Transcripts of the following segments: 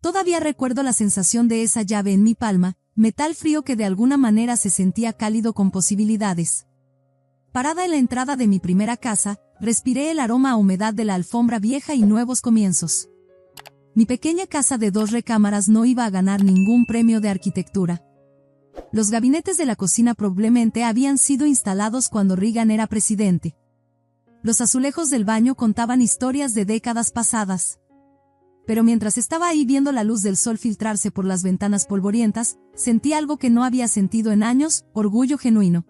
Todavía recuerdo la sensación de esa llave en mi palma, metal frío que de alguna manera se sentía cálido con posibilidades. Parada en la entrada de mi primera casa, respiré el aroma a humedad de la alfombra vieja y nuevos comienzos. Mi pequeña casa de 2 recámaras no iba a ganar ningún premio de arquitectura. Los gabinetes de la cocina probablemente habían sido instalados cuando Reagan era presidente. Los azulejos del baño contaban historias de décadas pasadas. Pero mientras estaba ahí viendo la luz del sol filtrarse por las ventanas polvorientas, sentí algo que no había sentido en años: orgullo genuino.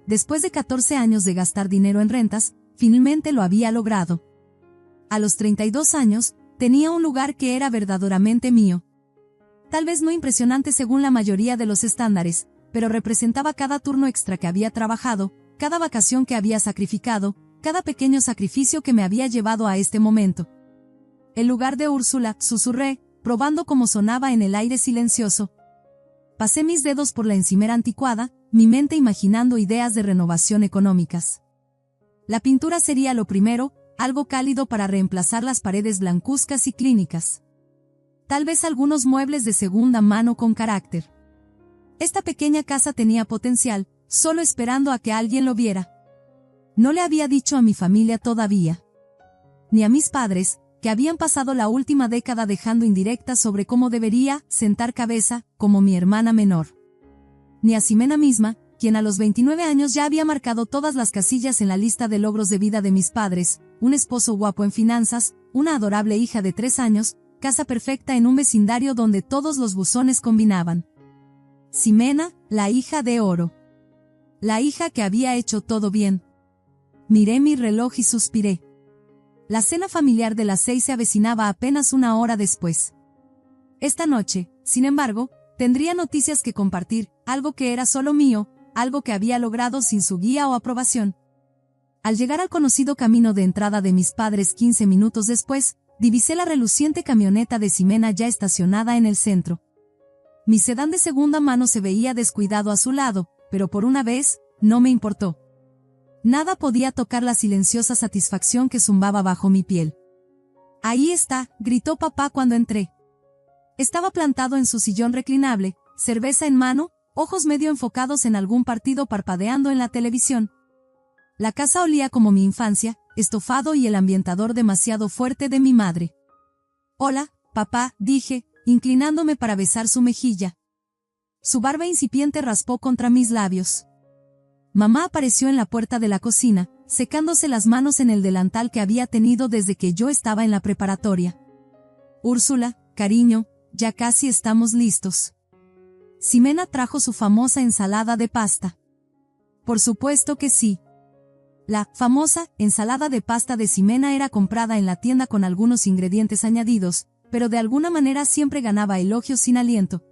Después de 14 años de gastar dinero en rentas, finalmente lo había logrado. A los 32 años, tenía un lugar que era verdaderamente mío. Tal vez no impresionante según la mayoría de los estándares, pero representaba cada turno extra que había trabajado, cada vacación que había sacrificado, cada pequeño sacrificio que me había llevado a este momento. El lugar de Úrsula, susurré, probando cómo sonaba en el aire silencioso. Pasé mis dedos por la encimera anticuada, mi mente imaginando ideas de renovación económicas. La pintura sería lo primero, algo cálido para reemplazar las paredes blancuzcas y clínicas. Tal vez algunos muebles de segunda mano con carácter. Esta pequeña casa tenía potencial, solo esperando a que alguien lo viera. No le había dicho a mi familia todavía. Ni a mis padres, que habían pasado la última década dejando indirectas sobre cómo debería sentar cabeza, como mi hermana menor. Ni a Ximena misma, quien a los 29 años ya había marcado todas las casillas en la lista de logros de vida de mis padres: un esposo guapo en finanzas, una adorable hija de 3 años, casa perfecta en un vecindario donde todos los buzones combinaban. Ximena, la hija de oro. La hija que había hecho todo bien. Miré mi reloj y suspiré. La cena familiar de las 6 se avecinaba apenas una hora después. Esta noche, sin embargo, tendría noticias que compartir, algo que era solo mío, algo que había logrado sin su guía o aprobación. Al llegar al conocido camino de entrada de mis padres 15 minutos después, divisé la reluciente camioneta de Ximena ya estacionada en el centro. Mi sedán de segunda mano se veía descuidado a su lado, pero por una vez, no me importó. Nada podía tocar la silenciosa satisfacción que zumbaba bajo mi piel. «Ahí está», gritó papá cuando entré. Estaba plantado en su sillón reclinable, cerveza en mano, ojos medio enfocados en algún partido parpadeando en la televisión. La casa olía como mi infancia, estofado y el ambientador demasiado fuerte de mi madre. «Hola, papá», dije, inclinándome para besar su mejilla. Su barba incipiente raspó contra mis labios. Mamá apareció en la puerta de la cocina, secándose las manos en el delantal que había tenido desde que yo estaba en la preparatoria. «Úrsula, cariño, ya casi estamos listos». Ximena trajo su famosa ensalada de pasta. Por supuesto que sí. La famosa ensalada de pasta de Ximena era comprada en la tienda con algunos ingredientes añadidos, pero de alguna manera siempre ganaba elogios sin aliento.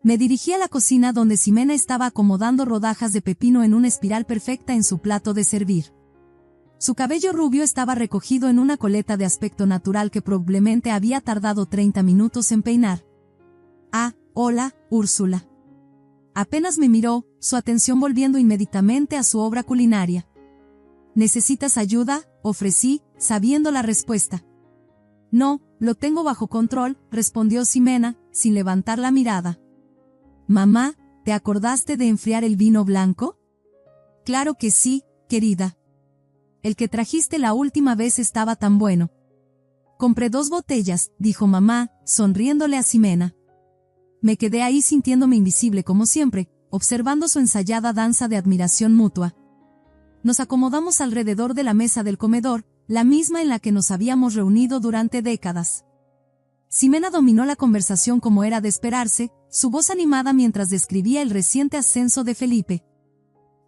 Me dirigí a la cocina donde Ximena estaba acomodando rodajas de pepino en una espiral perfecta en su plato de servir. Su cabello rubio estaba recogido en una coleta de aspecto natural que probablemente había tardado 30 minutos en peinar. «Ah, hola, Úrsula». Apenas me miró, su atención volviendo inmediatamente a su obra culinaria. «¿Necesitas ayuda?», ofrecí, sabiendo la respuesta. «No, lo tengo bajo control», respondió Ximena, sin levantar la mirada. «Mamá, ¿te acordaste de enfriar el vino blanco?». «Claro que sí, querida. El que trajiste la última vez estaba tan bueno». «Compré 2 botellas», dijo mamá, sonriéndole a Ximena. Me quedé ahí sintiéndome invisible como siempre, observando su ensayada danza de admiración mutua. Nos acomodamos alrededor de la mesa del comedor, la misma en la que nos habíamos reunido durante décadas. Ximena dominó la conversación como era de esperarse, su voz animada mientras describía el reciente ascenso de Felipe.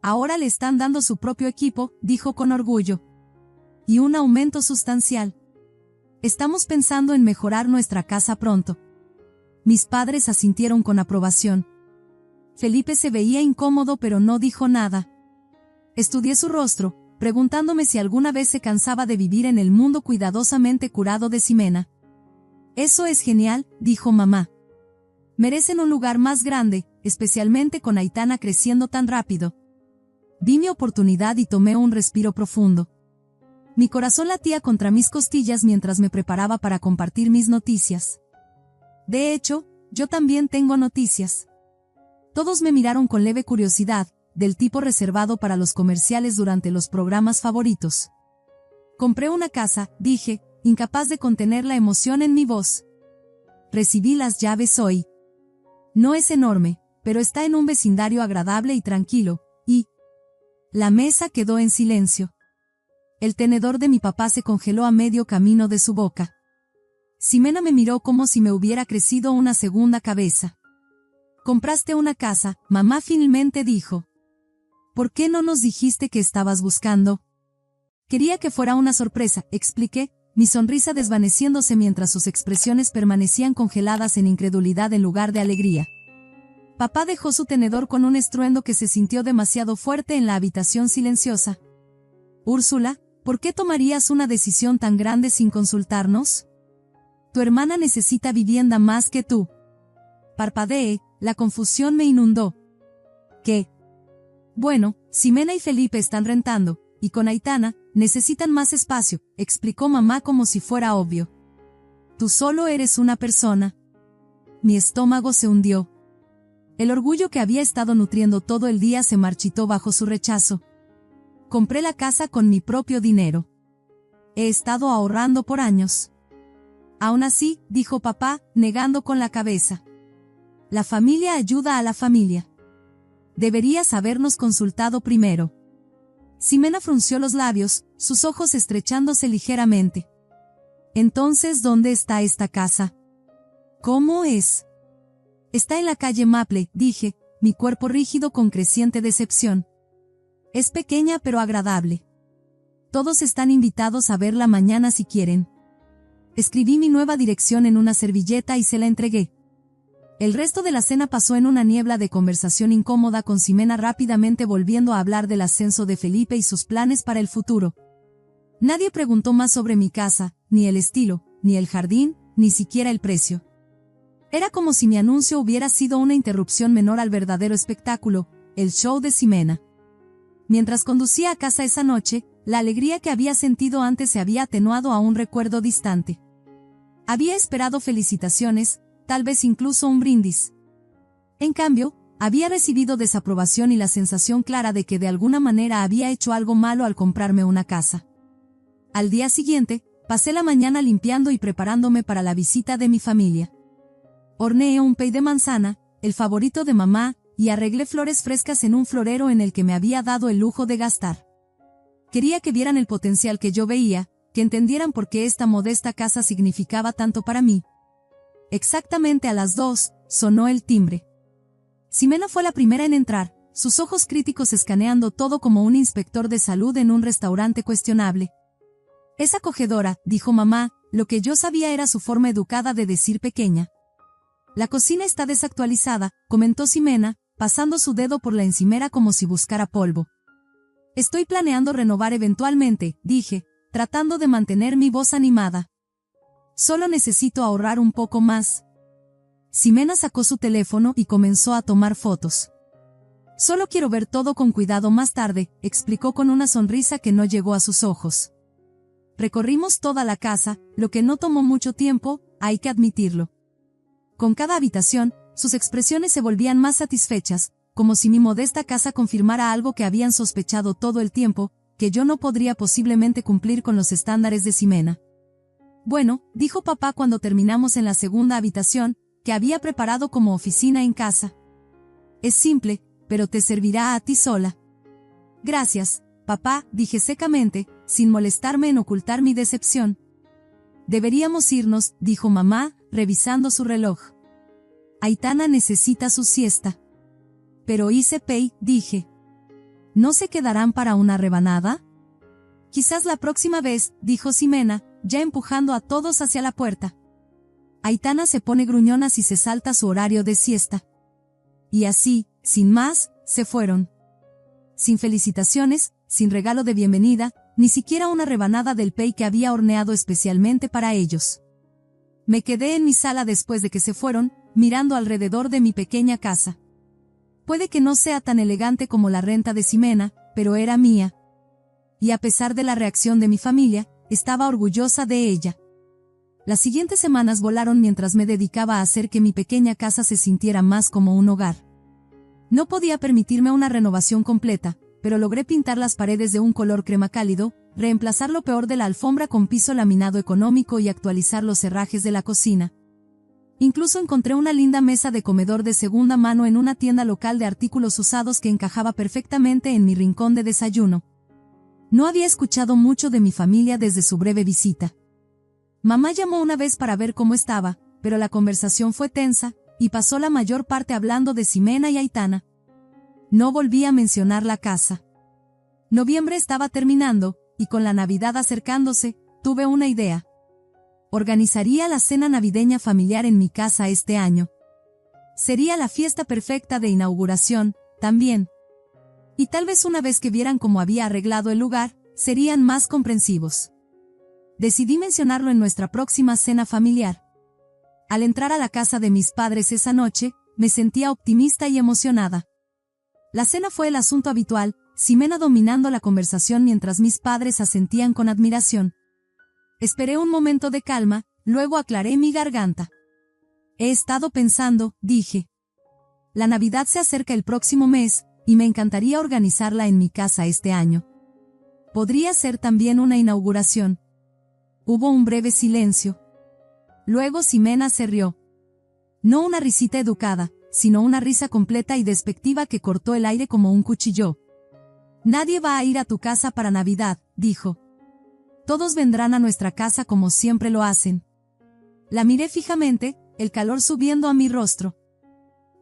«Ahora le están dando su propio equipo», dijo con orgullo. «Y un aumento sustancial. Estamos pensando en mejorar nuestra casa pronto». Mis padres asintieron con aprobación. Felipe se veía incómodo pero no dijo nada. Estudié su rostro, preguntándome si alguna vez se cansaba de vivir en el mundo cuidadosamente curado de Ximena. «Eso es genial», dijo mamá. «Merecen un lugar más grande, especialmente con Aitana creciendo tan rápido». Vi mi oportunidad y tomé un respiro profundo. Mi corazón latía contra mis costillas mientras me preparaba para compartir mis noticias. De hecho, yo también tengo noticias. Todos me miraron con leve curiosidad, del tipo reservado para los comerciales durante los programas favoritos. Compré una casa, dije, incapaz de contener la emoción en mi voz. Recibí las llaves hoy. No es enorme, pero está en un vecindario agradable y tranquilo, y... La mesa quedó en silencio. El tenedor de mi papá se congeló a medio camino de su boca. Ximena me miró como si me hubiera crecido una segunda cabeza. «Compraste una casa», mamá finalmente dijo. «¿Por qué no nos dijiste que estabas buscando?» «Quería que fuera una sorpresa», expliqué, mi sonrisa desvaneciéndose mientras sus expresiones permanecían congeladas en incredulidad en lugar de alegría. Papá dejó su tenedor con un estruendo que se sintió demasiado fuerte en la habitación silenciosa. «Úrsula, ¿por qué tomarías una decisión tan grande sin consultarnos? Tu hermana necesita vivienda más que tú». Parpadeé, la confusión me inundó. ¿Qué? Bueno, Ximena y Felipe están rentando, y con Aitana, necesitan más espacio, explicó mamá como si fuera obvio. Tú solo eres una persona. Mi estómago se hundió. El orgullo que había estado nutriendo todo el día se marchitó bajo su rechazo. Compré la casa con mi propio dinero. He estado ahorrando por años. Aún así, dijo papá, negando con la cabeza. La familia ayuda a la familia. Deberías habernos consultado primero. Ximena frunció los labios, sus ojos estrechándose ligeramente. Entonces, ¿dónde está esta casa? ¿Cómo es? Está en la calle Maple, dije, mi cuerpo rígido con creciente decepción. Es pequeña pero agradable. Todos están invitados a verla mañana si quieren. Escribí mi nueva dirección en una servilleta y se la entregué. El resto de la cena pasó en una niebla de conversación incómoda con Ximena rápidamente volviendo a hablar del ascenso de Felipe y sus planes para el futuro. Nadie preguntó más sobre mi casa, ni el estilo, ni el jardín, ni siquiera el precio. Era como si mi anuncio hubiera sido una interrupción menor al verdadero espectáculo, el show de Ximena. Mientras conducía a casa esa noche, la alegría que había sentido antes se había atenuado a un recuerdo distante. Había esperado felicitaciones, tal vez incluso un brindis. En cambio, había recibido desaprobación y la sensación clara de que de alguna manera había hecho algo malo al comprarme una casa. Al día siguiente, pasé la mañana limpiando y preparándome para la visita de mi familia. Horneé un pay de manzana, el favorito de mamá, y arreglé flores frescas en un florero en el que me había dado el lujo de gastar. Quería que vieran el potencial que yo veía, que entendieran por qué esta modesta casa significaba tanto para mí. Exactamente a las 2, sonó el timbre. Ximena fue la primera en entrar, sus ojos críticos escaneando todo como un inspector de salud en un restaurante cuestionable. Es acogedora, dijo mamá, lo que yo sabía era su forma educada de decir pequeña. La cocina está desactualizada, comentó Ximena, pasando su dedo por la encimera como si buscara polvo. Estoy planeando renovar eventualmente, dije, tratando de mantener mi voz animada. Solo necesito ahorrar un poco más. Ximena sacó su teléfono y comenzó a tomar fotos. Solo quiero ver todo con cuidado más tarde, explicó con una sonrisa que no llegó a sus ojos. Recorrimos toda la casa, lo que no tomó mucho tiempo, hay que admitirlo. Con cada habitación, sus expresiones se volvían más satisfechas, como si mi modesta casa confirmara algo que habían sospechado todo el tiempo, que yo no podría posiblemente cumplir con los estándares de Ximena. Bueno, dijo papá cuando terminamos en la segunda habitación, que había preparado como oficina en casa. Es simple, pero te servirá a ti sola. Gracias, papá, dije secamente, sin molestarme en ocultar mi decepción. Deberíamos irnos, dijo mamá, revisando su reloj. Aitana necesita su siesta. Pero hice pay, dije. ¿No se quedarán para una rebanada? Quizás la próxima vez, dijo Ximena, ya empujando a todos hacia la puerta. Aitana se pone gruñona si se salta su horario de siesta. Y así, sin más, se fueron. Sin felicitaciones, sin regalo de bienvenida, ni siquiera una rebanada del pay que había horneado especialmente para ellos. Me quedé en mi sala después de que se fueron, mirando alrededor de mi pequeña casa. Puede que no sea tan elegante como la renta de Ximena, pero era mía. Y a pesar de la reacción de mi familia, estaba orgullosa de ella. Las siguientes semanas volaron mientras me dedicaba a hacer que mi pequeña casa se sintiera más como un hogar. No podía permitirme una renovación completa, pero logré pintar las paredes de un color crema cálido, reemplazar lo peor de la alfombra con piso laminado económico y actualizar los herrajes de la cocina. Incluso encontré una linda mesa de comedor de segunda mano en una tienda local de artículos usados que encajaba perfectamente en mi rincón de desayuno. No había escuchado mucho de mi familia desde su breve visita. Mamá llamó una vez para ver cómo estaba, pero la conversación fue tensa, y pasó la mayor parte hablando de Ximena y Aitana. No volví a mencionar la casa. Noviembre estaba terminando, y con la Navidad acercándose, tuve una idea. Organizaría la cena navideña familiar en mi casa este año. Sería la fiesta perfecta de inauguración, también. Y tal vez una vez que vieran cómo había arreglado el lugar, serían más comprensivos. Decidí mencionarlo en nuestra próxima cena familiar. Al entrar a la casa de mis padres esa noche, me sentía optimista y emocionada. La cena fue el asunto habitual, Ximena dominando la conversación mientras mis padres asentían con admiración. Esperé un momento de calma, luego aclaré mi garganta. He estado pensando, dije. La Navidad se acerca el próximo mes, y me encantaría organizarla en mi casa este año. Podría ser también una inauguración. Hubo un breve silencio. Luego Ximena se rió. No una risita educada, sino una risa completa y despectiva que cortó el aire como un cuchillo. Nadie va a ir a tu casa para Navidad, dijo. Todos vendrán a nuestra casa como siempre lo hacen. La miré fijamente, el calor subiendo a mi rostro.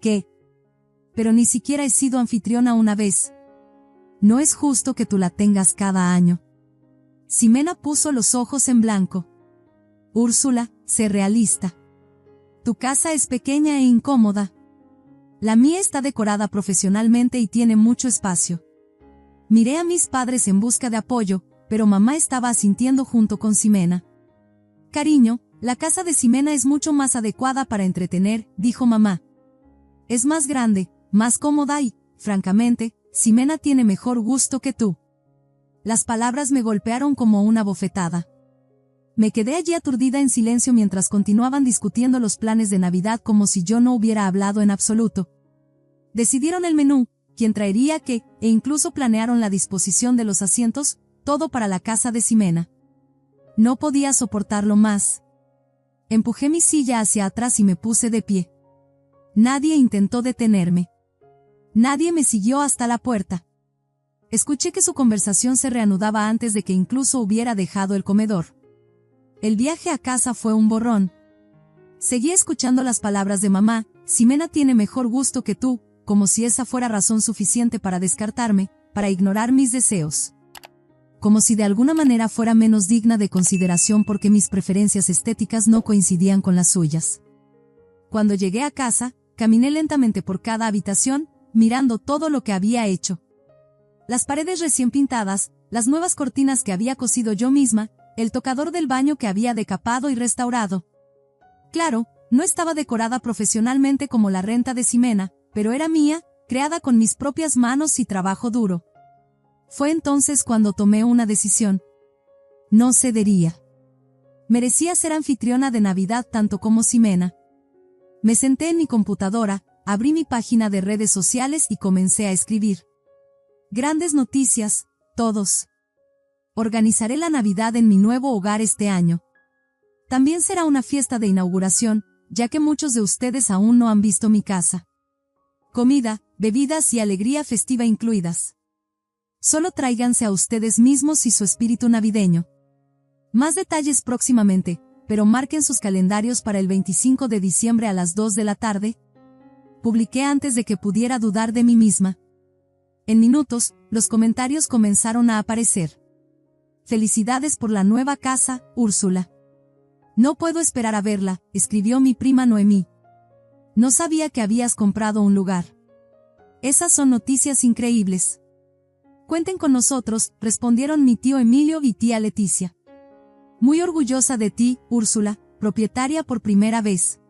¿Qué? Pero ni siquiera he sido anfitriona una vez. No es justo que tú la tengas cada año. Ximena puso los ojos en blanco. Úrsula, sé realista. Tu casa es pequeña e incómoda. La mía está decorada profesionalmente y tiene mucho espacio. Miré a mis padres en busca de apoyo, pero mamá estaba asintiendo junto con Ximena. Cariño, la casa de Ximena es mucho más adecuada para entretener, dijo mamá. Es más grande, más cómoda y, francamente, Ximena tiene mejor gusto que tú. Las palabras me golpearon como una bofetada. Me quedé allí aturdida en silencio mientras continuaban discutiendo los planes de Navidad como si yo no hubiera hablado en absoluto. Decidieron el menú, quién traería qué, e incluso planearon la disposición de los asientos, todo para la casa de Ximena. No podía soportarlo más. Empujé mi silla hacia atrás y me puse de pie. Nadie intentó detenerme. Nadie me siguió hasta la puerta. Escuché que su conversación se reanudaba antes de que incluso hubiera dejado el comedor. El viaje a casa fue un borrón. Seguí escuchando las palabras de mamá, Ximena tiene mejor gusto que tú, como si esa fuera razón suficiente para descartarme, para ignorar mis deseos. Como si de alguna manera fuera menos digna de consideración porque mis preferencias estéticas no coincidían con las suyas. Cuando llegué a casa, caminé lentamente por cada habitación, mirando todo lo que había hecho. Las paredes recién pintadas, las nuevas cortinas que había cosido yo misma, el tocador del baño que había decapado y restaurado. Claro, no estaba decorada profesionalmente como la renta de Ximena, pero era mía, creada con mis propias manos y trabajo duro. Fue entonces cuando tomé una decisión. No cedería. Merecía ser anfitriona de Navidad tanto como Ximena. Me senté en mi computadora, abrí mi página de redes sociales y comencé a escribir. Grandes noticias, todos. Organizaré la Navidad en mi nuevo hogar este año. También será una fiesta de inauguración, ya que muchos de ustedes aún no han visto mi casa. Comida, bebidas y alegría festiva incluidas. Solo tráiganse a ustedes mismos y su espíritu navideño. Más detalles próximamente, pero marquen sus calendarios para el 25 de diciembre a las 2 de la tarde. Publiqué antes de que pudiera dudar de mí misma. En minutos, los comentarios comenzaron a aparecer. Felicidades por la nueva casa, Úrsula. No puedo esperar a verla, escribió mi prima Noemí. No sabía que habías comprado un lugar. Esas son noticias increíbles. Cuenten con nosotros, respondieron mi tío Emilio y tía Leticia. Muy orgullosa de ti, Úrsula, propietaria por primera vez.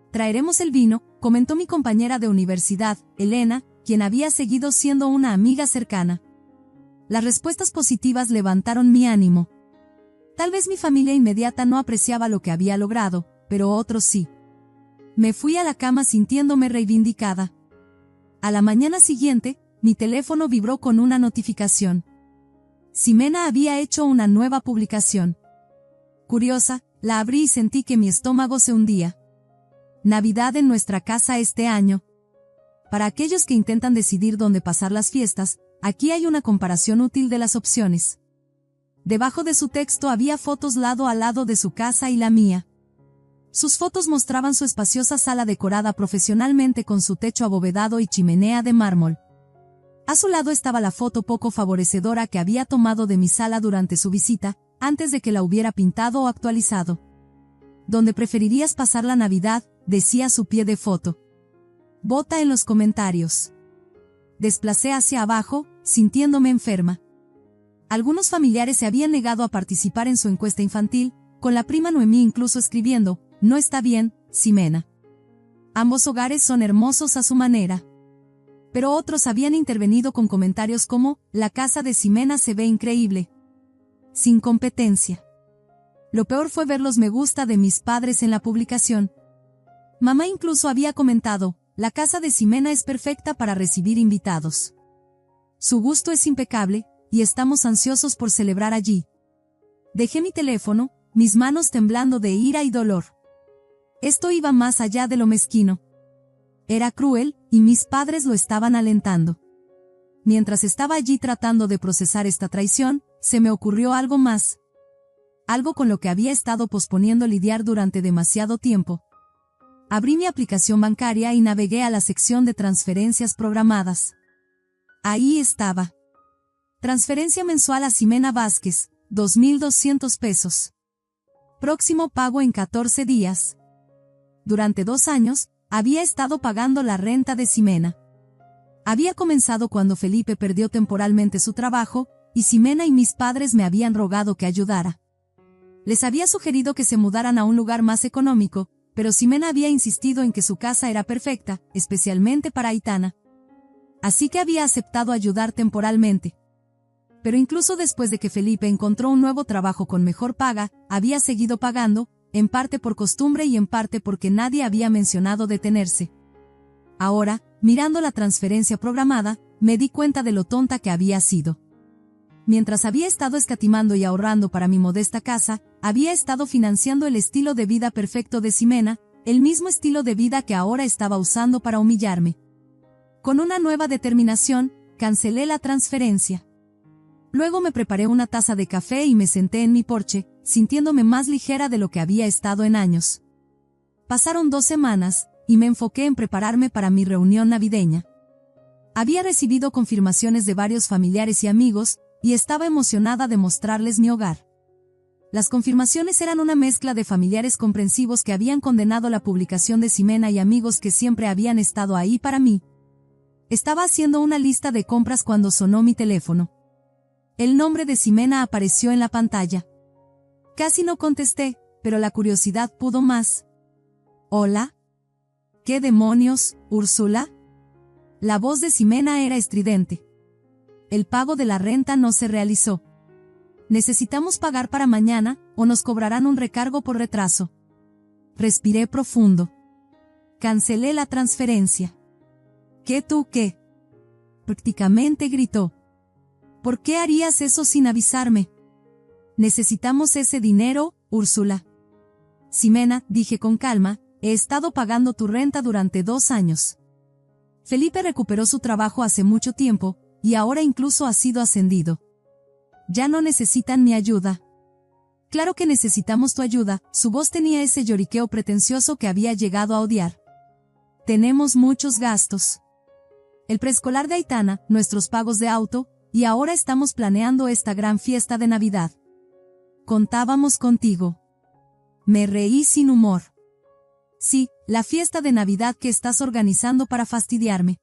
Traeremos el vino, comentó mi compañera de universidad, Elena, quien había seguido siendo una amiga cercana. Las respuestas positivas levantaron mi ánimo. Tal vez mi familia inmediata no apreciaba lo que había logrado, pero otros sí. Me fui a la cama sintiéndome reivindicada. A la mañana siguiente, mi teléfono vibró con una notificación. Ximena había hecho una nueva publicación. Curiosa, la abrí y sentí que mi estómago se hundía. Navidad en nuestra casa este año. Para aquellos que intentan decidir dónde pasar las fiestas, aquí hay una comparación útil de las opciones. Debajo de su texto había fotos lado a lado de su casa y la mía. Sus fotos mostraban su espaciosa sala decorada profesionalmente con su techo abovedado y chimenea de mármol. A su lado estaba la foto poco favorecedora que había tomado de mi sala durante su visita, antes de que la hubiera pintado o actualizado. ¿Dónde preferirías pasar la Navidad?, decía su pie de foto. Vota en los comentarios. Desplacé hacia abajo, sintiéndome enferma. Algunos familiares se habían negado a participar en su encuesta infantil, con la prima Noemí incluso escribiendo: «No está bien, Ximena. Ambos hogares son hermosos a su manera». Pero otros habían intervenido con comentarios como: «La casa de Ximena se ve increíble». Sin competencia. Lo peor fue ver los me gusta de mis padres en la publicación. Mamá incluso había comentado: «La casa de Ximena es perfecta para recibir invitados. Su gusto es impecable, y estamos ansiosos por celebrar allí». Dejé mi teléfono, mis manos temblando de ira y dolor. Esto iba más allá de lo mezquino. Era cruel, y mis padres lo estaban alentando. Mientras estaba allí tratando de procesar esta traición, se me ocurrió algo más. Algo con lo que había estado posponiendo lidiar durante demasiado tiempo. Abrí mi aplicación bancaria y navegué a la sección de transferencias programadas. Ahí estaba. Transferencia mensual a Ximena Vázquez, 2.200 pesos. Próximo pago en 14 días. Durante 2 años, había estado pagando la renta de Ximena. Había comenzado cuando Felipe perdió temporalmente su trabajo, y Ximena y mis padres me habían rogado que ayudara. Les había sugerido que se mudaran a un lugar más económico, pero Ximena había insistido en que su casa era perfecta, especialmente para Aitana. Así que había aceptado ayudar temporalmente. Pero incluso después de que Felipe encontró un nuevo trabajo con mejor paga, había seguido pagando, en parte por costumbre y en parte porque nadie había mencionado detenerse. Ahora, mirando la transferencia programada, me di cuenta de lo tonta que había sido. Mientras había estado escatimando y ahorrando para mi modesta casa, había estado financiando el estilo de vida perfecto de Ximena, el mismo estilo de vida que ahora estaba usando para humillarme. Con una nueva determinación, cancelé la transferencia. Luego me preparé una taza de café y me senté en mi porche, sintiéndome más ligera de lo que había estado en años. Pasaron 2 semanas, y me enfoqué en prepararme para mi reunión navideña. Había recibido confirmaciones de varios familiares y amigos, y estaba emocionada de mostrarles mi hogar. Las confirmaciones eran una mezcla de familiares comprensivos que habían condenado la publicación de Ximena y amigos que siempre habían estado ahí para mí. Estaba haciendo una lista de compras cuando sonó mi teléfono. El nombre de Ximena apareció en la pantalla. Casi no contesté, pero la curiosidad pudo más. «¿Hola? ¿Qué demonios, Úrsula?» La voz de Ximena era estridente. «El pago de la renta no se realizó. Necesitamos pagar para mañana, o nos cobrarán un recargo por retraso». Respiré profundo. Cancelé la transferencia. «¿Qué tú qué?», prácticamente gritó. «¿Por qué harías eso sin avisarme? Necesitamos ese dinero, Úrsula». «Ximena», dije con calma, «he estado pagando tu renta durante 2 años. Felipe recuperó su trabajo hace mucho tiempo, y ahora incluso ha sido ascendido. Ya no necesitan mi ayuda». «Claro que necesitamos tu ayuda», su voz tenía ese lloriqueo pretencioso que había llegado a odiar. «Tenemos muchos gastos. El preescolar de Aitana, nuestros pagos de auto, y ahora estamos planeando esta gran fiesta de Navidad. Contábamos contigo». Me reí sin humor. «Sí, la fiesta de Navidad que estás organizando para fastidiarme.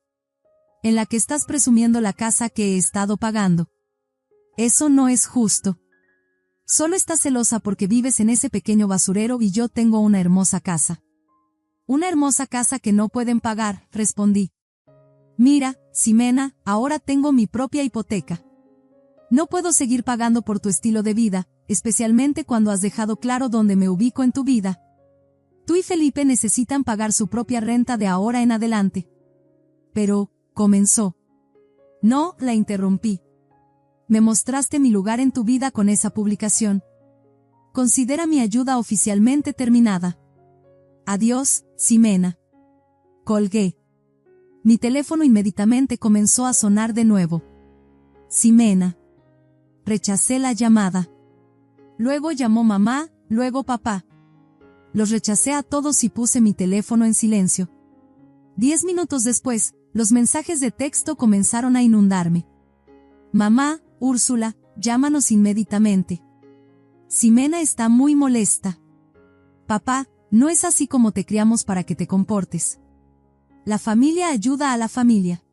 En la que estás presumiendo la casa que he estado pagando. Eso no es justo. Solo estás celosa porque vives en ese pequeño basurero y yo tengo una hermosa casa». «Una hermosa casa que no pueden pagar», respondí. «Mira, Ximena, ahora tengo mi propia hipoteca. No puedo seguir pagando por tu estilo de vida, especialmente cuando has dejado claro dónde me ubico en tu vida. Tú y Felipe necesitan pagar su propia renta de ahora en adelante. Pero, comenzó. No, la interrumpí. Me mostraste mi lugar en tu vida con esa publicación. Considera mi ayuda oficialmente terminada. Adiós, Ximena. Colgué. Mi teléfono inmediatamente comenzó a sonar de nuevo. Ximena. Rechacé la llamada. Luego llamó mamá, luego papá. Los rechacé a todos y puse mi teléfono en silencio. 10 minutos después, los mensajes de texto comenzaron a inundarme. Mamá, Úrsula, llámanos inmediatamente. Ximena está muy molesta. Papá, no es así como te criamos para que te comportes. La familia ayuda a la familia.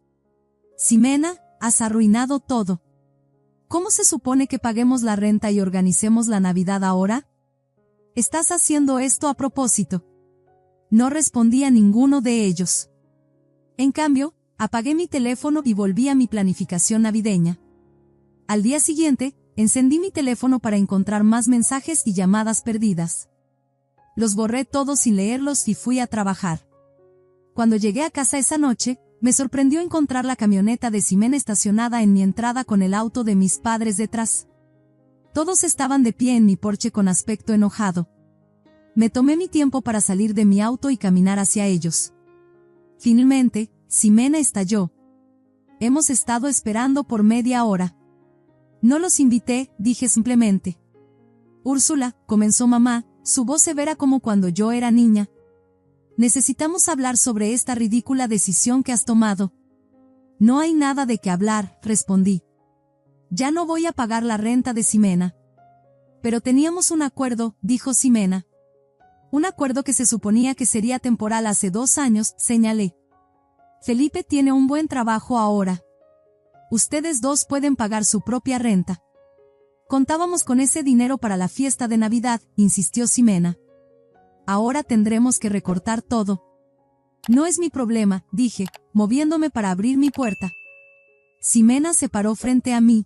Ximena, has arruinado todo. ¿Cómo se supone que paguemos la renta y organicemos la Navidad ahora? ¿Estás haciendo esto a propósito? No respondí a ninguno de ellos. En cambio, apagué mi teléfono y volví a mi planificación navideña. Al día siguiente, encendí mi teléfono para encontrar más mensajes y llamadas perdidas. Los borré todos sin leerlos y fui a trabajar. Cuando llegué a casa esa noche, me sorprendió encontrar la camioneta de Ximena estacionada en mi entrada con el auto de mis padres detrás. Todos estaban de pie en mi porche con aspecto enojado. Me tomé mi tiempo para salir de mi auto y caminar hacia ellos. Finalmente, Ximena estalló. Hemos estado esperando por media hora. No los invité, dije simplemente. Úrsula, comenzó mamá, su voz severa como cuando yo era niña. Necesitamos hablar sobre esta ridícula decisión que has tomado. No hay nada de qué hablar, respondí. Ya no voy a pagar la renta de Ximena. Pero teníamos un acuerdo, dijo Ximena. Un acuerdo que se suponía que sería temporal hace 2 años, señalé. Felipe tiene un buen trabajo ahora. Ustedes dos pueden pagar su propia renta. Contábamos con ese dinero para la fiesta de Navidad, insistió Ximena. Ahora tendremos que recortar todo. No es mi problema, dije, moviéndome para abrir mi puerta. Ximena se paró frente a mí.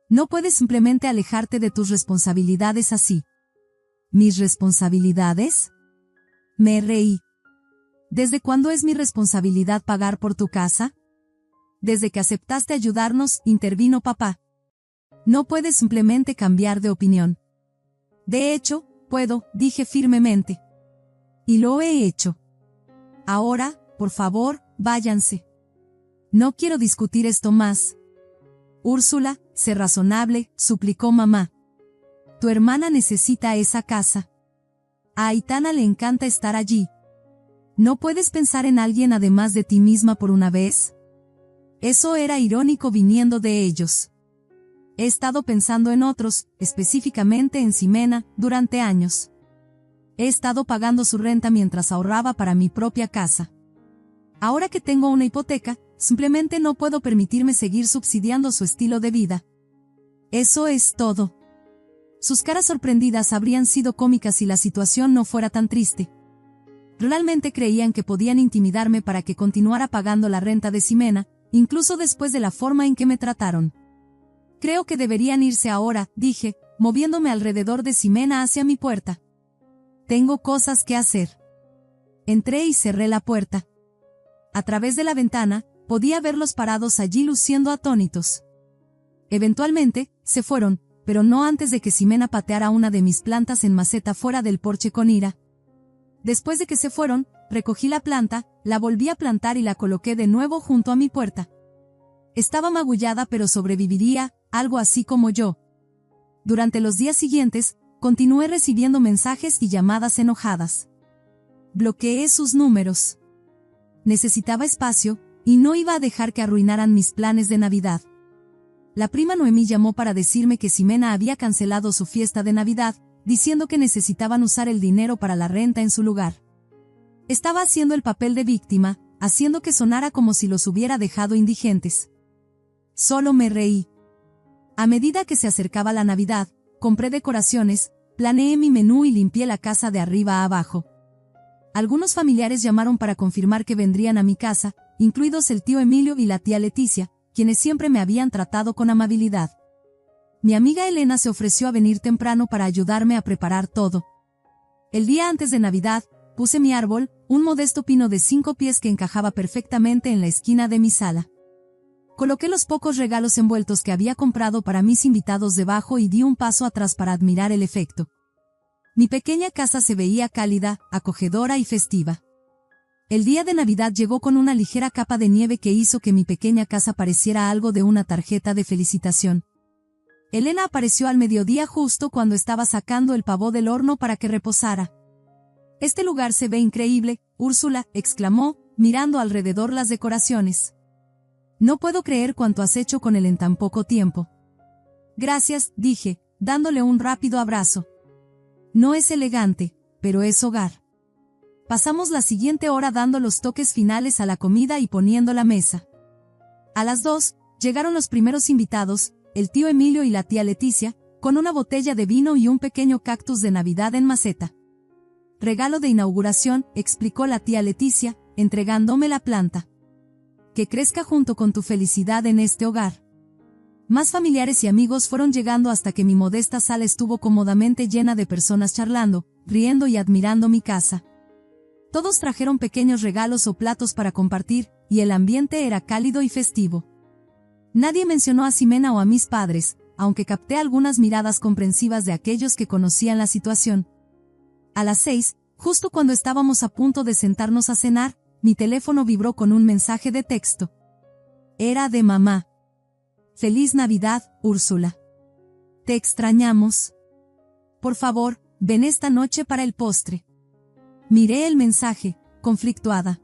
No puedes simplemente alejarte de tus responsabilidades así. ¿Mis responsabilidades? Me reí. ¿Desde cuándo es mi responsabilidad pagar por tu casa? Desde que aceptaste ayudarnos, intervino papá. No puedes simplemente cambiar de opinión. De hecho, puedo, dije firmemente. Y lo he hecho. Ahora, por favor, váyanse. No quiero discutir esto más. Úrsula, sé razonable, suplicó mamá. Tu hermana necesita esa casa. A Aitana le encanta estar allí. ¿No puedes pensar en alguien además de ti misma por una vez? Eso era irónico viniendo de ellos. He estado pensando en otros, específicamente en Ximena, durante años. He estado pagando su renta mientras ahorraba para mi propia casa. Ahora que tengo una hipoteca, simplemente no puedo permitirme seguir subsidiando su estilo de vida. Eso es todo. Sus caras sorprendidas habrían sido cómicas si la situación no fuera tan triste. Realmente creían que podían intimidarme para que continuara pagando la renta de Ximena, incluso después de la forma en que me trataron. Creo que deberían irse ahora, dije, moviéndome alrededor de Ximena hacia mi puerta. Tengo cosas que hacer. Entré y cerré la puerta. A través de la ventana, podía verlos parados allí luciendo atónitos. Eventualmente, se fueron, pero no antes de que Ximena pateara una de mis plantas en maceta fuera del porche con ira. Después de que se fueron, recogí la planta, la volví a plantar y la coloqué de nuevo junto a mi puerta. Estaba magullada pero sobreviviría, algo así como yo. Durante los días siguientes, continué recibiendo mensajes y llamadas enojadas. Bloqueé sus números. Necesitaba espacio, y no iba a dejar que arruinaran mis planes de Navidad. La prima Noemí llamó para decirme que Ximena había cancelado su fiesta de Navidad, diciendo que necesitaban usar el dinero para la renta en su lugar. Estaba haciendo el papel de víctima, haciendo que sonara como si los hubiera dejado indigentes. Solo me reí. A medida que se acercaba la Navidad, compré decoraciones, planeé mi menú y limpié la casa de arriba a abajo. Algunos familiares llamaron para confirmar que vendrían a mi casa, incluidos el tío Emilio y la tía Leticia, quienes siempre me habían tratado con amabilidad. mi amiga Elena se ofreció a venir temprano para ayudarme a preparar todo. El día antes de Navidad, puse mi árbol, un modesto pino de 5 pies que encajaba perfectamente en la esquina de mi sala. Coloqué los pocos regalos envueltos que había comprado para mis invitados debajo y di un paso atrás para admirar el efecto. Mi pequeña casa se veía cálida, acogedora y festiva. El día de Navidad llegó con una ligera capa de nieve que hizo que mi pequeña casa pareciera algo de una tarjeta de felicitación. Elena apareció al mediodía justo cuando estaba sacando el pavó del horno para que reposara. «Este lugar se ve increíble, Úrsula», exclamó, mirando alrededor las decoraciones. «No puedo creer cuánto has hecho con él en tan poco tiempo». «Gracias», dije, dándole un rápido abrazo. «No es elegante, pero es hogar». Pasamos la siguiente hora dando los toques finales a la comida y poniendo la mesa. A las 2, llegaron los primeros invitados, el tío Emilio y la tía Leticia, con una botella de vino y un pequeño cactus de Navidad en maceta. «Regalo de inauguración», explicó la tía Leticia, entregándome la planta. «Que crezca junto con tu felicidad en este hogar». Más familiares y amigos fueron llegando hasta que mi modesta sala estuvo cómodamente llena de personas charlando, riendo y admirando mi casa. Todos trajeron pequeños regalos o platos para compartir, y el ambiente era cálido y festivo. Nadie mencionó a Ximena o a mis padres, aunque capté algunas miradas comprensivas de aquellos que conocían la situación. A las 6, justo cuando estábamos a punto de sentarnos a cenar, mi teléfono vibró con un mensaje de texto. Era de mamá. «Feliz Navidad, Úrsula. Te extrañamos. Por favor, ven esta noche para el postre». Miré el mensaje, conflictuada.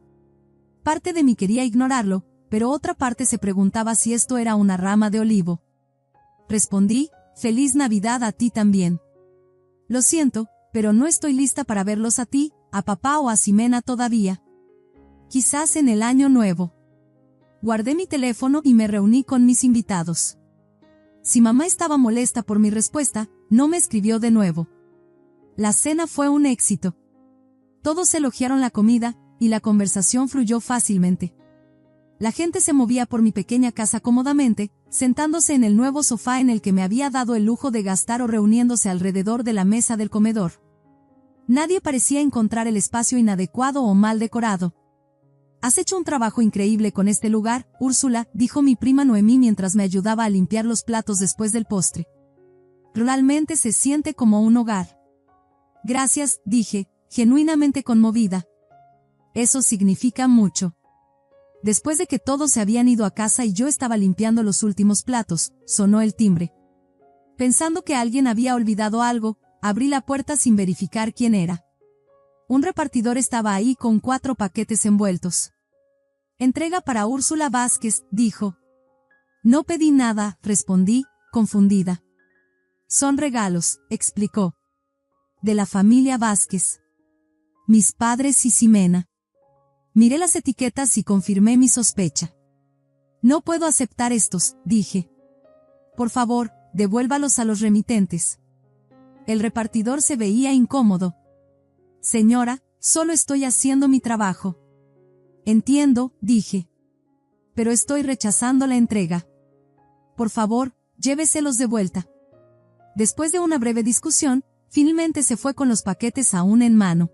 Parte de mí quería ignorarlo, pero otra parte se preguntaba si esto era una rama de olivo. Respondí: «Feliz Navidad a ti también. Lo siento, pero no estoy lista para verlos a ti, a papá o a Ximena todavía. Quizás en el año nuevo». Guardé mi teléfono y me reuní con mis invitados. Si mamá estaba molesta por mi respuesta, no me escribió de nuevo. La cena fue un éxito. Todos elogiaron la comida, y la conversación fluyó fácilmente. La gente se movía por mi pequeña casa cómodamente, sentándose en el nuevo sofá en el que me había dado el lujo de gastar o reuniéndose alrededor de la mesa del comedor. Nadie parecía encontrar el espacio inadecuado o mal decorado. «Has hecho un trabajo increíble con este lugar, Úrsula», dijo mi prima Noemí mientras me ayudaba a limpiar los platos después del postre. «Realmente se siente como un hogar». «Gracias», dije, genuinamente conmovida. «Eso significa mucho». Después de que todos se habían ido a casa y yo estaba limpiando los últimos platos, sonó el timbre. Pensando que alguien había olvidado algo, abrí la puerta sin verificar quién era. Un repartidor estaba ahí con 4 paquetes envueltos. «Entrega para Úrsula Vázquez», dijo. «No pedí nada», respondí, confundida. «Son regalos», explicó. «De la familia Vázquez. Mis padres y Ximena». Miré las etiquetas y confirmé mi sospecha. «No puedo aceptar estos», dije. «Por favor, devuélvalos a los remitentes». El repartidor se veía incómodo. «Señora, solo estoy haciendo mi trabajo». «Entiendo», dije. «Pero estoy rechazando la entrega. Por favor, lléveselos de vuelta». Después de una breve discusión, finalmente se fue con los paquetes aún en mano.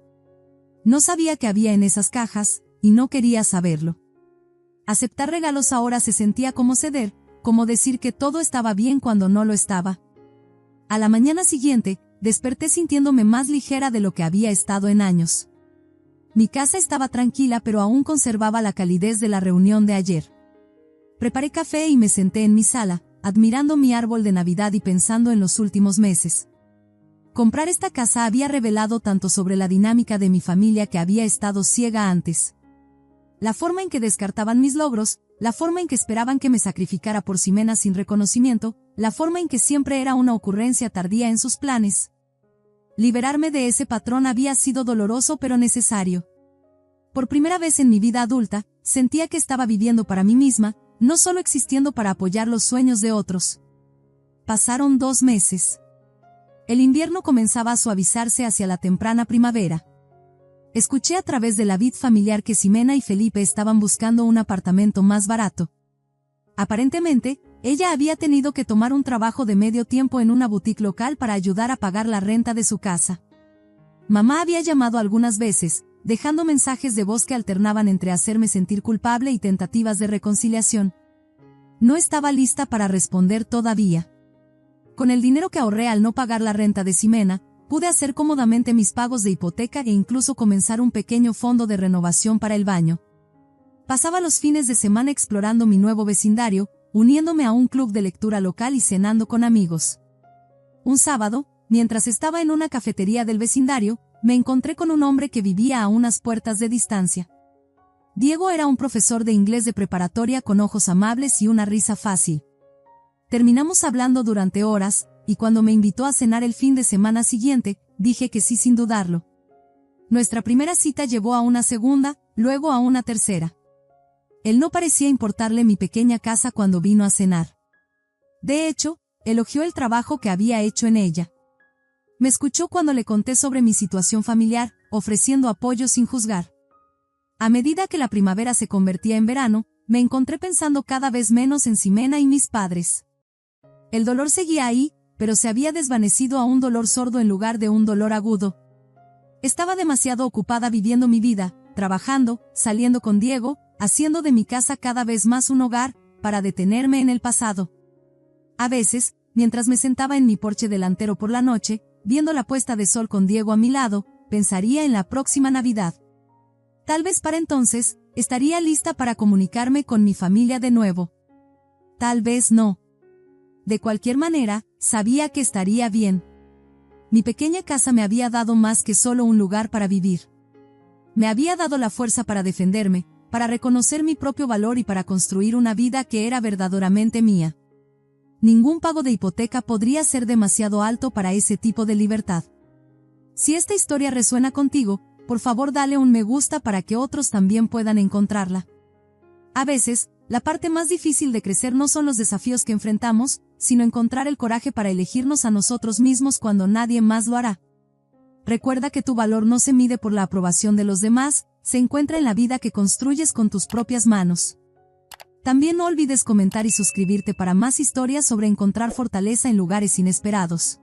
No sabía qué había en esas cajas, y no quería saberlo. Aceptar regalos ahora se sentía como ceder, como decir que todo estaba bien cuando no lo estaba. A la mañana siguiente, desperté sintiéndome más ligera de lo que había estado en años. Mi casa estaba tranquila pero aún conservaba la calidez de la reunión de ayer. Preparé café y me senté en mi sala, admirando mi árbol de Navidad y pensando en los últimos meses. Comprar esta casa había revelado tanto sobre la dinámica de mi familia que había estado ciega antes. La forma en que descartaban mis logros, la forma en que esperaban que me sacrificara por Ximena sin reconocimiento, la forma en que siempre era una ocurrencia tardía en sus planes. Liberarme de ese patrón había sido doloroso pero necesario. Por primera vez en mi vida adulta, sentía que estaba viviendo para mí misma, no solo existiendo para apoyar los sueños de otros. Pasaron 2 meses. El invierno comenzaba a suavizarse hacia la temprana primavera. Escuché a través de la vid familiar que Ximena y Felipe estaban buscando un apartamento más barato. Aparentemente, ella había tenido que tomar un trabajo de medio tiempo en una boutique local para ayudar a pagar la renta de su casa. Mamá había llamado algunas veces, dejando mensajes de voz que alternaban entre hacerme sentir culpable y tentativas de reconciliación. No estaba lista para responder todavía. Con el dinero que ahorré al no pagar la renta de Ximena, pude hacer cómodamente mis pagos de hipoteca e incluso comenzar un pequeño fondo de renovación para el baño. Pasaba los fines de semana explorando mi nuevo vecindario, uniéndome a un club de lectura local y cenando con amigos. Un sábado, mientras estaba en una cafetería del vecindario, me encontré con un hombre que vivía a unas puertas de distancia. Diego era un profesor de inglés de preparatoria con ojos amables y una risa fácil. Terminamos hablando durante horas, y cuando me invitó a cenar el fin de semana siguiente, dije que sí sin dudarlo. Nuestra primera cita llevó a una segunda, luego a una tercera. Él no parecía importarle mi pequeña casa cuando vino a cenar. De hecho, elogió el trabajo que había hecho en ella. Me escuchó cuando le conté sobre mi situación familiar, ofreciendo apoyo sin juzgar. A medida que la primavera se convertía en verano, me encontré pensando cada vez menos en Ximena y mis padres. El dolor seguía ahí, pero se había desvanecido a un dolor sordo en lugar de un dolor agudo. Estaba demasiado ocupada viviendo mi vida, trabajando, saliendo con Diego, haciendo de mi casa cada vez más un hogar, para detenerme en el pasado. A veces, mientras me sentaba en mi porche delantero por la noche, viendo la puesta de sol con Diego a mi lado, pensaría en la próxima Navidad. Tal vez para entonces, estaría lista para comunicarme con mi familia de nuevo. Tal vez no. De cualquier manera, sabía que estaría bien. Mi pequeña casa me había dado más que solo un lugar para vivir. Me había dado la fuerza para defenderme, para reconocer mi propio valor y para construir una vida que era verdaderamente mía. Ningún pago de hipoteca podría ser demasiado alto para ese tipo de libertad. Si esta historia resuena contigo, por favor dale un me gusta para que otros también puedan encontrarla. A veces, la parte más difícil de crecer no son los desafíos que enfrentamos, sino encontrar el coraje para elegirnos a nosotros mismos cuando nadie más lo hará. Recuerda que tu valor no se mide por la aprobación de los demás, se encuentra en la vida que construyes con tus propias manos. También no olvides comentar y suscribirte para más historias sobre encontrar fortaleza en lugares inesperados.